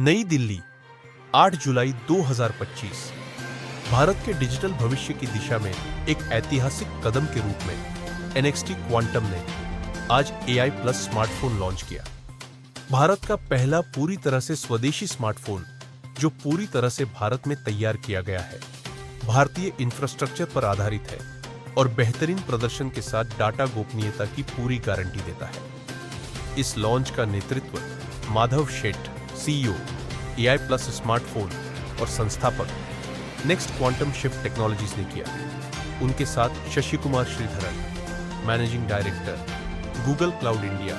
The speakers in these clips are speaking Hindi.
नई दिल्ली 8 जुलाई 2025 भारत के डिजिटल भविष्य की दिशा में एक ऐतिहासिक कदम के रूप में NXT क्वांटम ने आज AI प्लस स्मार्टफोन लॉन्च किया। भारत का पहला पूरी तरह से स्वदेशी स्मार्टफोन जो पूरी तरह से भारत में तैयार किया गया है, भारतीय इंफ्रास्ट्रक्चर पर आधारित है और बेहतरीन प्रदर्शन के साथ डाटा गोपनीयता की पूरी गारंटी देता है। इस लॉन्च का नेतृत्व Madhav Sheth, CEO, AI plus smartphone और संस्थापक नेक्स्ट क्वांटम शिफ्ट टेक्नोलॉजीज ने किया। उनके साथ Shashi Kumar Sridharan, managing director, Google cloud India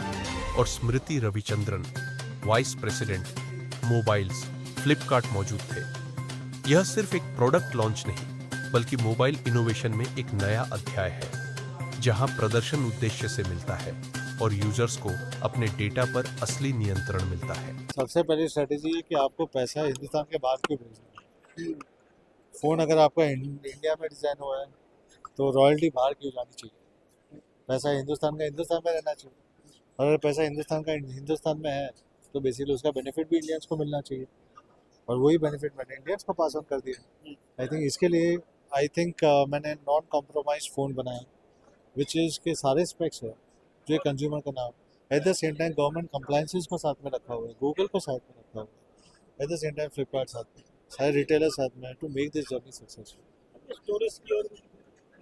और Smriti Ravichandran, vice president, mobiles, Flipkart मौजूद थे। यह सिर्फ एक प्रोडक्ट लॉन्च नहीं, बल्कि मोबाइल इनोवेशन में एक नया अध्याय है, जहां प्रदर्शन उद्देश्य से मिलता है और यूजर्स को अपने डेटा पर असली नियंत्रण मिलता है। सबसे पहली स्ट्रेटेजी है कि आपको पैसा हिंदुस्तान के बाहर क्यों भेजना है। फ़ोन अगर आपका इंडिया में डिज़ाइन हुआ है तो रॉयल्टी बाहर क्यों जानी चाहिए। पैसा हिंदुस्तान का हिंदुस्तान में रहना चाहिए। और अगर पैसा हिंदुस्तान का हिंदुस्तान में है तो बेसिकली उसका बेनिफिट भी इंडियंस को मिलना चाहिए, और वही बेनिफिट मैंने इंडियंस को पास ऑन कर दिया। आई थिंक इसके लिए मैंने नॉन कॉम्प्रोमाइज फ़ोन बनाया, विच इज़ के सारे स्पेक्स है जो कंज्यूमर का नाम। Eight the same time government compliances को साथ में रखा हुआ है, गूगल को साथ में रखा हुआ है, at the same time Flipkart साथ में, सारे रिटेलर साथ में, to make this journey successful. Storage की और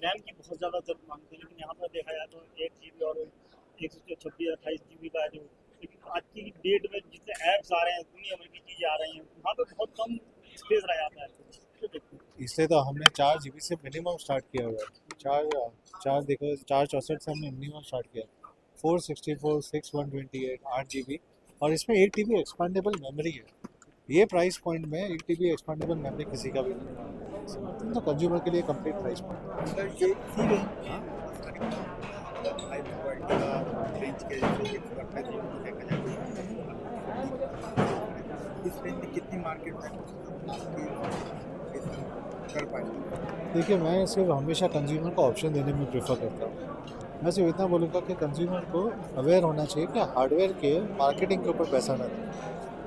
रैम की बहुत ज़्यादा जरूरत मांगते हैं, लेकिन यहाँ पर देखा जाए तो 8 GB और 126-28 GB का जो, लेकिन आज की डेट में जितने ऐप्स आ रहे हैं, दुनिया भर की चीज़ें आ रही हैं, वहाँ पर बहुत कम स्पेस रह जाता है। इसलिए तो हमने 4 GB से मिनिमम स्टार्ट किया हुआ है। चार देखो, 464 से हमने मिनिमम स्टार्ट किया, 464, 6128, 8 GB, और इसमें 8 TB एक्सपांडेबल मेमोरी है। ये प्राइस पॉइंट में 8 TB एक्सपांडेबल मेमोरी किसी का भी नहीं है, तो कंज्यूमर के लिए कंप्लीट प्राइस पॉइंट। कितनी मार्केट कर पाए। देखिए, मैं सिर्फ हमेशा कंज्यूमर को ऑप्शन देने में प्रेफर करता हूँ। मैं सिर्फ इतना बोलूँगा कि कंज्यूमर को अवेयर होना चाहिए कि हार्डवेयर के मार्केटिंग के ऊपर पैसा ना दें।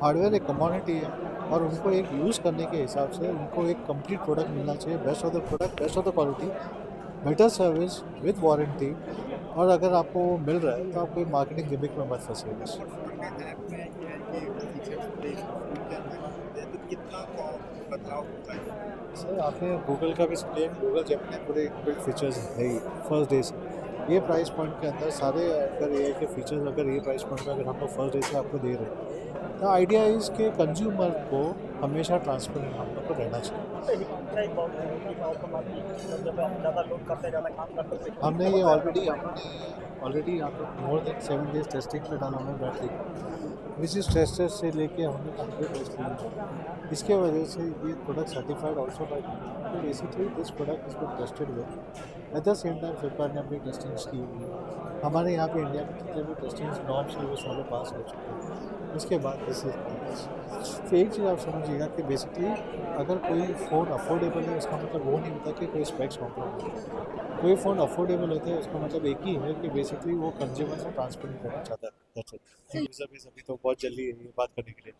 हार्डवेयर एक कमोडिटी है और उनको एक यूज़ करने के हिसाब से उनको एक कंप्लीट प्रोडक्ट मिलना चाहिए, best of the product, best of the quality, better service with warranty. और अगर आपको वो मिल रहा है तो आप कोई मार्केटिंग गिमिक में मत फंसिए। कितना बदलाव होता है सर, आपने गूगल का भी सुनिए, गूगल जेमिनी पूरे इनबिल्ट फीचर्स है ही फर्स्ट डे से। ये प्राइस पॉइंट के अंदर सारे अगर AI के फीचर्स अगर ये प्राइस पॉइंट में अगर हम लोग फर्स्ट डे से आपको दे रहे हैं, तो आइडिया इज़ के कंज्यूमर को हमेशा ट्रांसपेरेंट हम लोग को रहना चाहिए। हमने ये ऑलरेडी यहाँ पर मोर देन 7 डेज टेस्टिंग पे डाला हुआ है बैटरी, विच इज़ टेस्टर से लेके हमने कंप्लीट टेस्ट लिया। इसके वजह से ये प्रोडक्ट सर्टिफाइड ऑल्सो बाय, तो basically this product is been tested with. At the same time Flipkart ने अपनी टेस्टिंग्स की हुई है। हमारे यहाँ पे इंडिया में जितने भी टेस्टिंग नॉर्म्स हैं वो सारे पास हो चुके हैं। उसके बाद दिस इज तो एक चीज़ आप समझिएगा कि बेसिकली अगर कोई फ़ोन अफोर्डेबल है, उसका मतलब वो नहीं होता कि कोई स्पेक्स कॉम्प्रोमाइज़ है। कोई फ़ोन अफोर्डेबल होता है, उसका मतलब एक ही है कि बेसिकली वो कंज्यूमर से ट्रांसपेरेंट करना चाहता है। That's it. अभी तो बहुत जल्दी है ये बात करने के लिए।